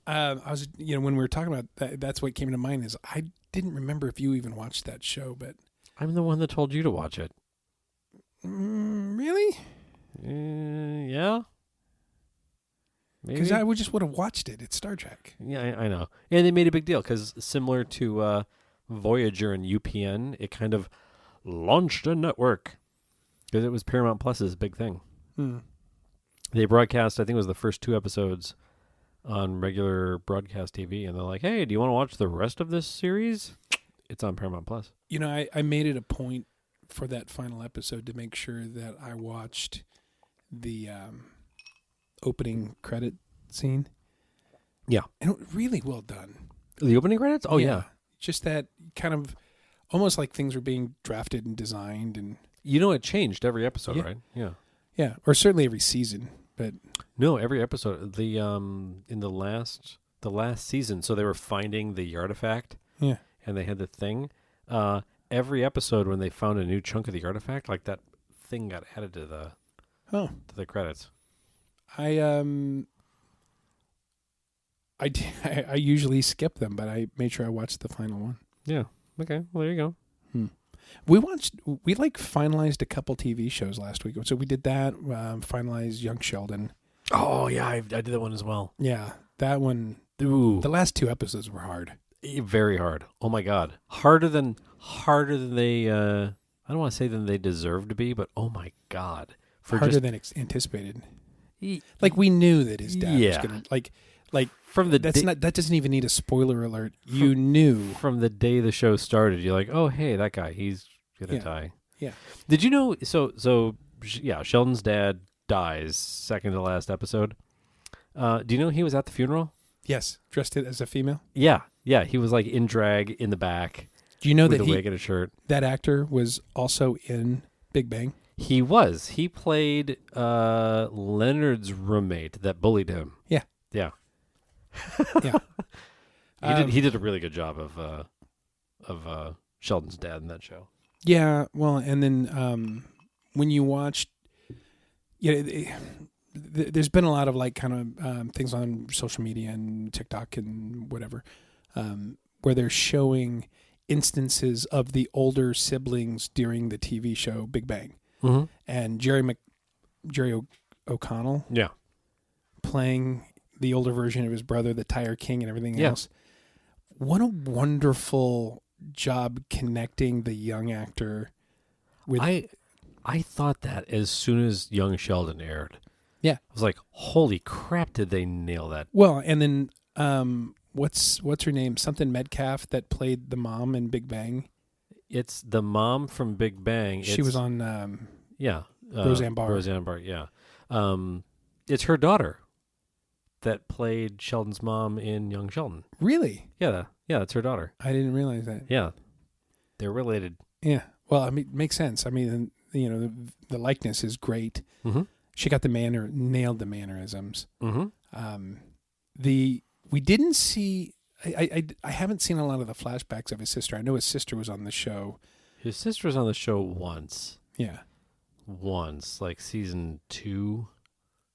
I was, when we were talking about that, that's what came to mind is I didn't remember if you even watched that show, but I'm the one that told you to watch it. Really? Yeah. Because I would have watched it. It's Star Trek. Yeah, I know. And they made a big deal because similar to Voyager and UPN, it kind of launched a network because it was Paramount Plus's big thing. They broadcast, I think it was the first 2 episodes on regular broadcast TV, and they're like, hey, do you want to watch the rest of this series? It's on Paramount Plus. I made it a point for that final episode to make sure that I watched the opening credit scene. Yeah. And it was really well done. The opening credits? Oh, yeah. Just that kind of almost like things were being drafted and designed. And it changed every episode, right? Yeah. Yeah, or certainly every season, but no, every episode. The in the last season, so they were finding the artifact. Yeah. And they had the thing. Every episode when they found a new chunk of the artifact, like that thing got added to the credits. I usually skip them, but I made sure I watched the final one. Yeah. Okay. Well, there you go. We finalized a couple TV shows last week. So we did that, finalized Young Sheldon. Oh, yeah. I did that one as well. Yeah. That one. Ooh. The last 2 episodes were hard. Very hard. Oh, my God. Harder than they, I don't want to say than they deserve to be, but oh, my God. Harder than anticipated. Like, we knew that his dad was going to, like from the that doesn't even need a spoiler alert. You knew from the day the show started. You're like, oh hey, that guy, he's gonna die. Yeah. Did you know? So yeah, Sheldon's dad dies second to last episode. Do you know he was at the funeral? Yes, dressed as a female. Yeah. He was like in drag in the back. Do you know with that a wig and a shirt? That actor was also in Big Bang. He was. He played Leonard's roommate that bullied him. Yeah. Yeah. Yeah. He did a really good job of Sheldon's dad in that show. Yeah, well, and then when you watch, there's been a lot of like kind of things on social media and TikTok and whatever, where they're showing instances of the older siblings during the TV show Big Bang, and Jerry O'Connell, playing the older version of his brother, the Tire King, and everything else. What a wonderful job connecting the young actor with. I thought that as soon as Young Sheldon aired. Yeah. I was like, holy crap, did they nail that? Well, and then what's her name? Something Metcalf that played the mom in Big Bang. It's the mom from Big Bang. She was on Roseanne Barr. Roseanne Barr, yeah. It's her daughter that played Sheldon's mom in Young Sheldon. Really? Yeah, it's her daughter. I didn't realize that. Yeah. They're related. Yeah. Well, I mean, it makes sense. I mean, you know, the likeness is great. Mm-hmm. She got nailed the mannerisms. Mm-hmm. We didn't see. I haven't seen a lot of the flashbacks of his sister. I know his sister was on the show. His sister was on the show once. Yeah. Once, like season 2,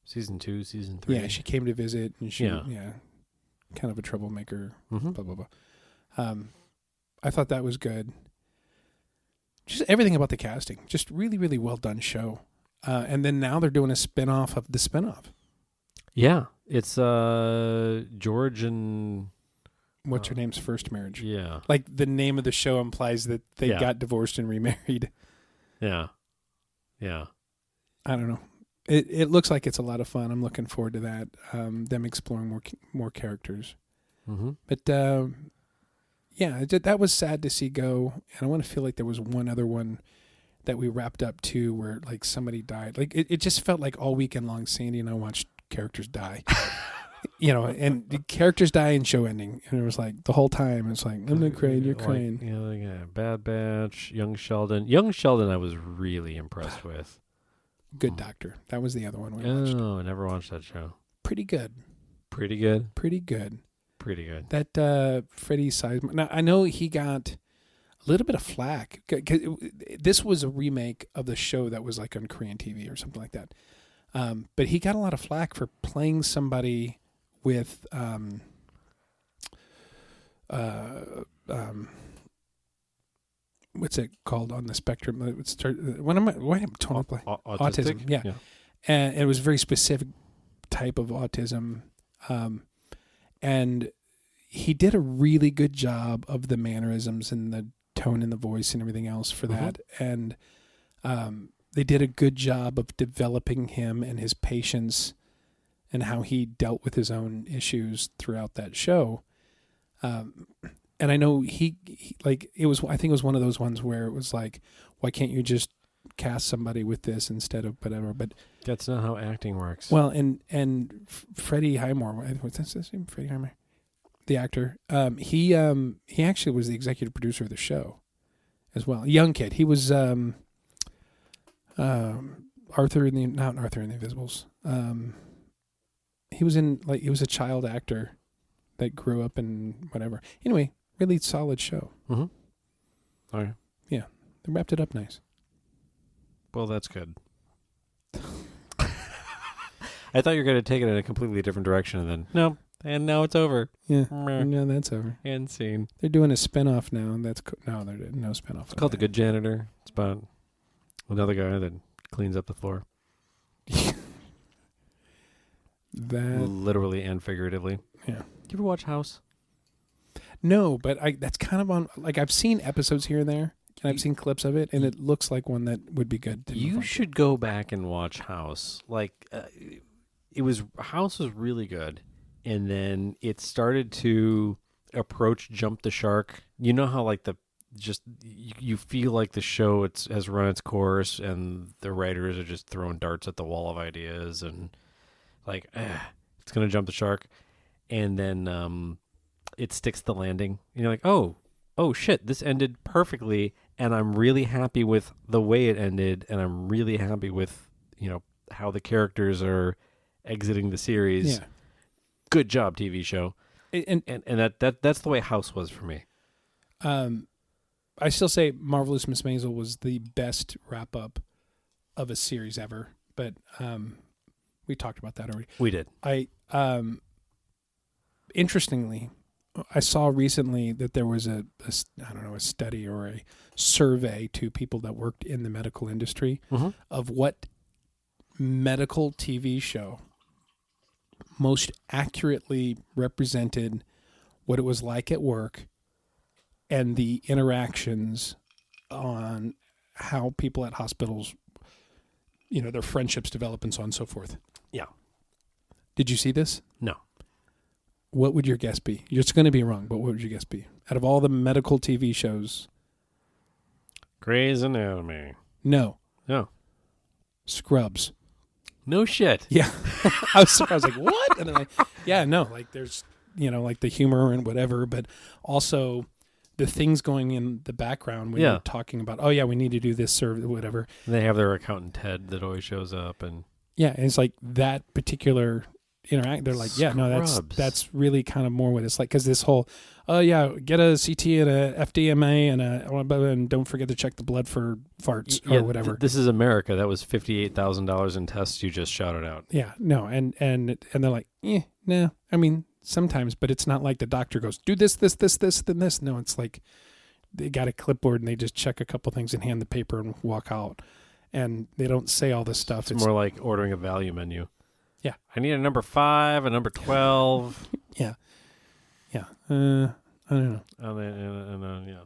season 3. Yeah, she came to visit, and she, kind of a troublemaker. Mm-hmm. Blah blah blah. I thought that was good. Just everything about the casting, just really, really well done show. And then now they're doing a spinoff of the spinoff. Yeah, it's George and what's her name's first marriage. Yeah, like the name of the show implies that they got divorced and remarried. Yeah. I don't know. It looks like it's a lot of fun. I'm looking forward to that. Them exploring more characters. Mm-hmm. But that was sad to see go. And I want to feel like there was one other one that we wrapped up too, where like somebody died. Like it just felt like all weekend long, Sandy and I watched characters die. You know, and the characters die in show ending, and it was like the whole time it's like I'm not crying, you're crying. Bad Batch, Young Sheldon. Young Sheldon, I was really impressed with. Good Doctor. That was the other one we watched. Oh, I never watched that show. Pretty good. That Freddie Sizemore. Now I know he got a little bit of flack. This was a remake of the show that was like on Korean TV or something like that. But he got a lot of flack for playing somebody with what's it called on the spectrum? Autism. Yeah. And it was a very specific type of autism. And he did a really good job of the mannerisms and the tone in the voice and everything else for that. And they did a good job of developing him and his patience and how he dealt with his own issues throughout that show. And I know he like, it was, I think it was one of those ones where it was like, why can't you just cast somebody with this instead of whatever? But that's not how acting works. Well, and Freddie Highmore, what's his name? Freddie Highmore, the actor. He actually was the executive producer of the show as well. A young kid. He was, not Arthur in the Invisibles. He was a child actor that grew up in whatever. Anyway, really solid show. Mm-hmm. All right. Yeah, they wrapped it up nice. Well, that's good. I thought you were going to take it in a completely different direction, and then no, and now it's over. Yeah, no, that's over. End scene. They're doing a spinoff now, and there's no spinoff. It's called The Good Janitor. It's about another guy that cleans up the floor. That literally and figuratively. Yeah. You ever watch House? No, but that's kind of on. Like I've seen episodes here and there, and I've seen clips of it, and it looks like one that would be good. You should go back and watch House. Like House was really good, and then it started to approach Jump the Shark. You know how like you feel like the show has run its course, and the writers are just throwing darts at the wall of ideas, and like it's gonna jump the shark, and then it sticks the landing. And you're like, oh shit, this ended perfectly, and I'm really happy with the way it ended, and I'm really happy with how the characters are exiting the series. Yeah. good job TV show. And That's the way House was for me. I still say Marvelous Miss Maisel was the best wrap up of a series ever, but we talked about that already. We did. Interestingly, I saw recently that there was a study or a survey to people that worked in the medical industry of what medical TV show most accurately represented what it was like at work and the interactions on how people at hospitals, their friendships develop and so on and so forth. Yeah. Did you see this? No. What would your guess be? It's going to be wrong, but what would your guess be? Out of all the medical TV shows. Grey's Anatomy. No. No. Scrubs. No shit. Yeah. I was surprised. Like, what? And then there's, like the humor and whatever, but also the things going in the background when you're talking about, oh, yeah, we need to do this or whatever. And they have their accountant Ted that always shows up. And yeah, and it's like that particular interact. They're like, yeah, no, that's really kind of more what it's like. Because this whole, oh, yeah, get a CT and a FDMA and don't forget to check the blood for farts or whatever. This is America. That was $58,000 in tests you just shouted out. Yeah, no, and they're like, no. I mean, sometimes, but it's not like the doctor goes, do this, then this. No, it's like they got a clipboard and they just check a couple things and hand the paper and walk out. And they don't say all this stuff. It's more like ordering a value menu. Yeah. I need a number 5, a number 12. Yeah. I don't know. And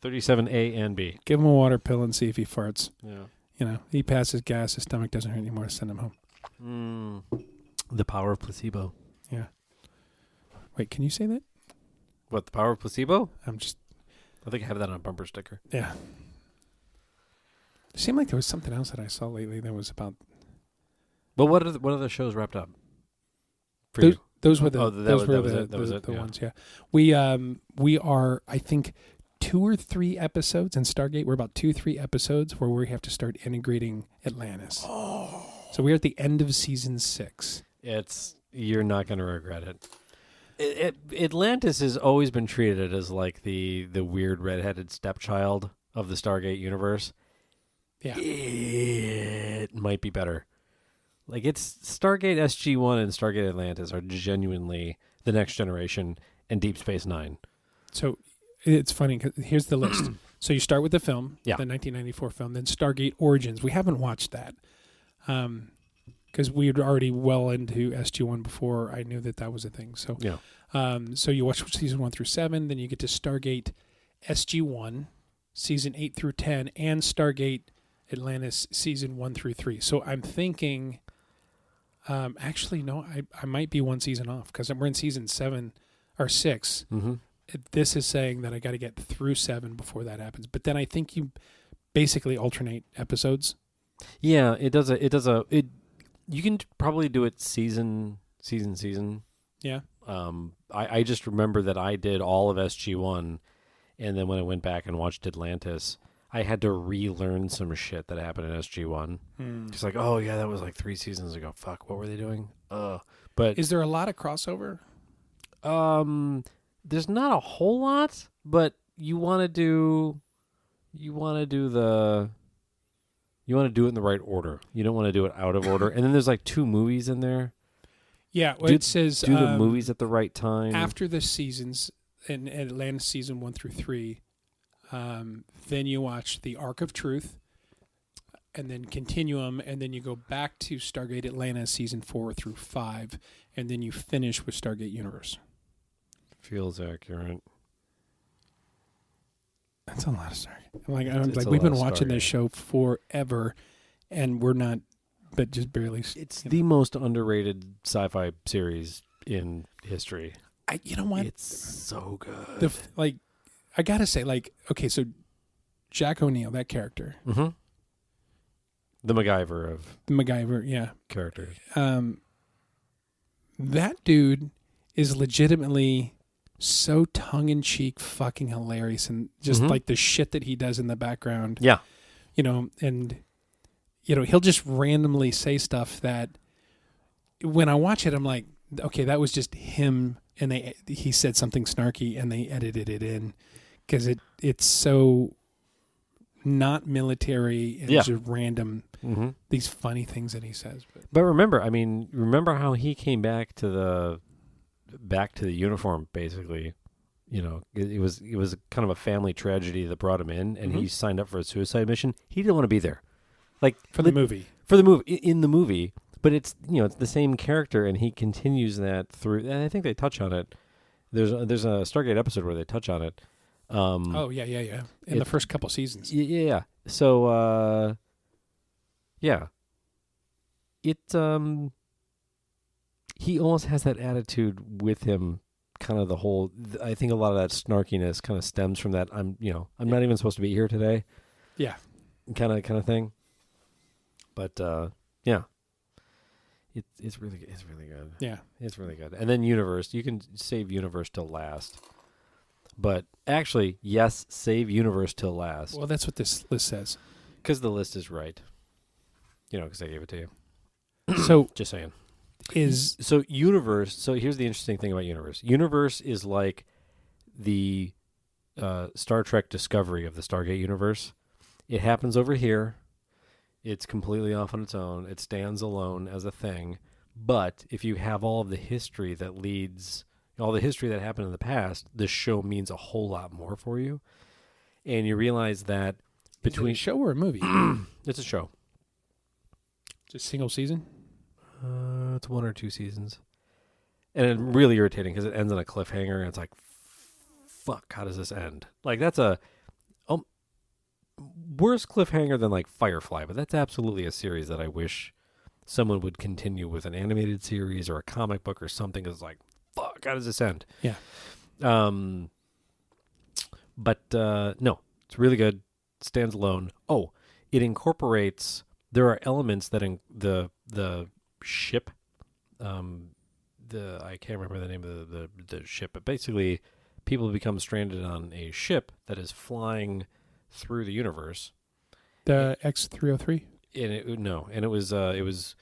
37A and B. Give him a water pill and see if he farts. Yeah. He passes gas, his stomach doesn't hurt anymore, send him home. The power of placebo. Yeah. Wait, can you say that? What, the power of placebo? I think I have that on a bumper sticker. Yeah. It seemed like there was something else that I saw lately that was about. But what other shows wrapped up? For you? Those were the ones. Yeah, we are, I think, 2 or 3 episodes in Stargate. We're about 2-3 episodes where we have to start integrating Atlantis. Oh, so we're at the end of season 6. You're not going to regret it. Atlantis has always been treated as like the weird redheaded stepchild of the Stargate universe. Yeah, it might be better. Like, it's Stargate SG-1 and Stargate Atlantis are genuinely the next generation and Deep Space Nine. So it's funny because here's the list. So you start with the film, the 1994 film, then Stargate Origins. We haven't watched that because we were already well into SG-1 before I knew that was a thing. So so you watch season 1 through 7, then you get to Stargate SG-1, season 8 through 10, and Stargate Atlantis season 1 through 3. So I'm thinking. Actually, no, I might be one season off because we're in season 7 or 6. Mm-hmm. This is saying that I got to get through 7 before that happens. But then I think you basically alternate episodes. Yeah, it does. You can probably do it season. Yeah. I just remember that I did all of SG-1, and then when I went back and watched Atlantis, I had to relearn some shit that happened in SG-1. Just like, oh yeah, that was like 3 seasons ago. Fuck, what were they doing? But is there a lot of crossover? There's not a whole lot, but you want to do it in the right order. You don't want to do it out of order. And then there's like 2 movies in there. Yeah, well, it says do the movies at the right time after the seasons in Atlantis season 1 through 3. Then you watch the Arc of Truth, and then Continuum, and then you go back to Stargate Atlantis season 4 through 5, and then you finish with Stargate Universe. Feels accurate. That's a lot of Stargate. We've been watching this show forever, and we're not, but just barely. It's the most underrated sci-fi series in history. You know what? It's so good. I gotta say, okay, so Jack O'Neill, that character, the MacGyver yeah, characters. That dude is legitimately so tongue-in-cheek, fucking hilarious, and just like the shit that he does in the background. Yeah, and he'll just randomly say stuff that when I watch it, I'm like, okay, that was just him, and he said something snarky, and they edited it in because it's so not military and just random. Mm-hmm. These funny things that he says. But remember how he came back to the uniform basically. You know, it was kind of a family tragedy that brought him in, and he signed up for a suicide mission. He didn't want to be there, like for the movie. In the movie. But it's it's the same character, and he continues that through. And I think they touch on it. There's a Stargate episode where they touch on it. In the first couple seasons. Yeah. So he almost has that attitude with him. Kind of the whole. I think a lot of that snarkiness kind of stems from that. I'm not even supposed to be here today. Yeah. Kind of thing. But yeah. It's really good. Yeah. It's really good. And then Universe, you can save Universe till last. But actually, yes, save Universe till last. Well, that's what this list says. Because the list is right. Because I gave it to you. So just saying. So Universe. So here's the interesting thing about Universe. Universe is like the Star Trek Discovery of the Stargate universe. It happens over here. It's completely off on its own. It stands alone as a thing. But if you have all of the history that happened in the past, this show means a whole lot more for you. And you realize that between... Is it a show or a movie? It's a show. It's a single season? It's 1 or 2 seasons. And it's really irritating because it ends on a cliffhanger, and it's like, fuck, how does this end? Like, that's a... worse cliffhanger than like Firefly, but that's absolutely a series that I wish someone would continue with, an animated series or a comic book or something. It's like, fuck, how does this end? Yeah. But no, it's really good. It stands alone. Oh, it incorporates. There are elements that in the ship. I can't remember the name of the ship, but basically, people become stranded on a ship that is flying through the universe. The X-303? And it was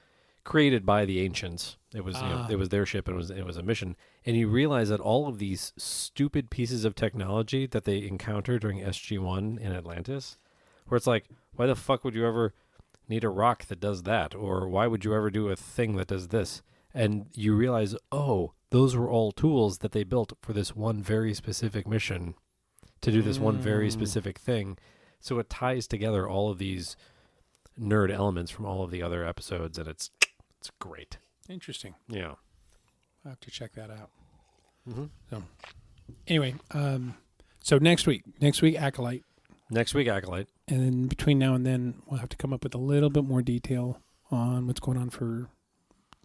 created by the ancients. It was it was their ship, and it was a mission. And you realize that all of these stupid pieces of technology that they encounter during SG-1 in Atlantis, where it's like, why the fuck would you ever need a rock that does that? Or why would you ever do a thing that does this? And you realize, oh, those were all tools that they built for this one very specific mission to do this one very specific thing. So it ties together all of these nerd elements from all of the other episodes, and it's great. Interesting. Yeah. I'll have to check that out. Mm-hmm. So, anyway, so next week, Acolyte. Next week, Acolyte. And then between now and then, we'll have to come up with a little bit more detail on what's going on for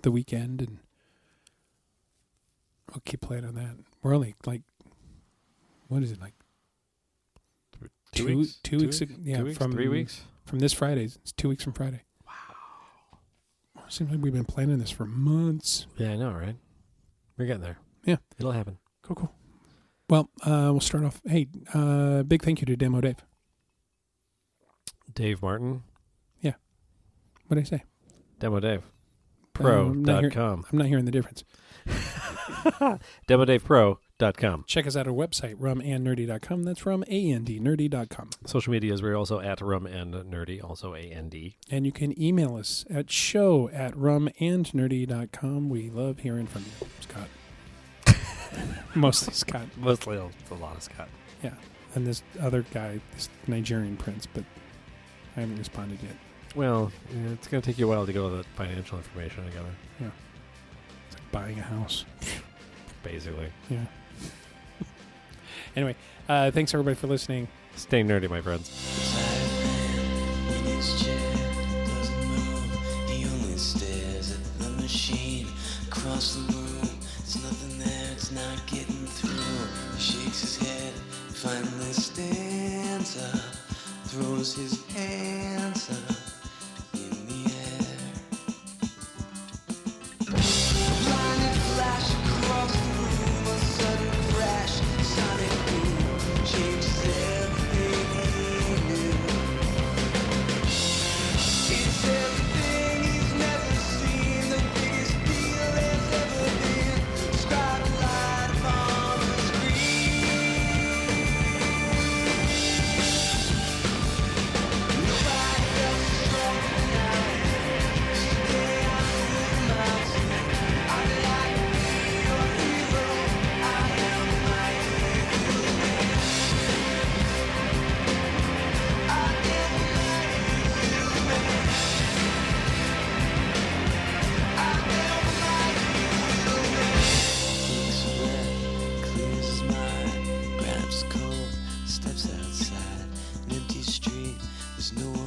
the weekend, and we'll keep playing on that. We're only like, what is it, like? 2 weeks? 2 weeks? Yeah, 2 weeks? from 3 weeks? From this Friday. It's 2 weeks from Friday. Wow. Seems like we've been planning this for months. Yeah, I know, right? We're getting there. Yeah. It'll happen. Cool. Well, we'll start off. Hey, big thank you to Demo Dave. Dave Martin? Yeah. What did I say? Demo Dave. Pro.com. I'm not hearing the difference. DemoDavePro.com. Check us out at our website, rumandnerdy.com. That's rumandnerdy.com. Social medias, we're also at Rum and Nerdy, also AND. And you can email us at show@rumandnerdy.com. We love hearing from you, Scott. Mostly Scott. Mostly a lot of Scott. Yeah. And this other guy, this Nigerian prince, but I haven't responded yet. Well, it's going to take you a while to get all the financial information together. Yeah. It's like buying a house. Basically. Yeah. Anyway, thanks everybody for listening. Stay nerdy, my friends. Across the room, there's nothing there, it's not getting through. He shakes his head, finally stands up, throws his hands up in the air. Blinded flash across the room, a sudden crash, sonic boom, changes everything he knew. It's everything he's never seen, the biggest deal there's ever been.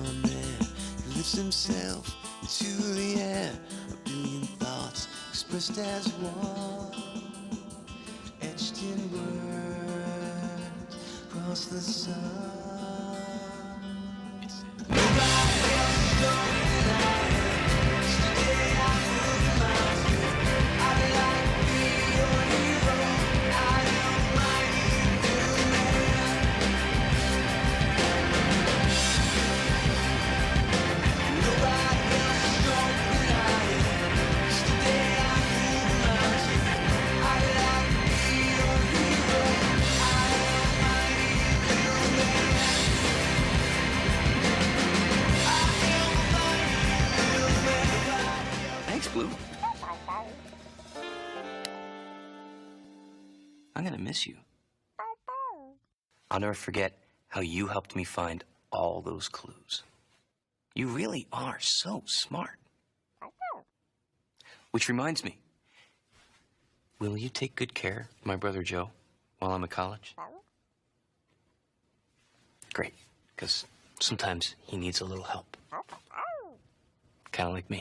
on there. He lifts himself to the air. A billion thoughts expressed as one, etched in words across the sun. Thanks, Blue. I'm gonna miss you. I'll never forget how you helped me find all those clues. You really are so smart. Which reminds me, will you take good care of my brother Joe while I'm at college? Great, because sometimes he needs a little help. Kind of like me.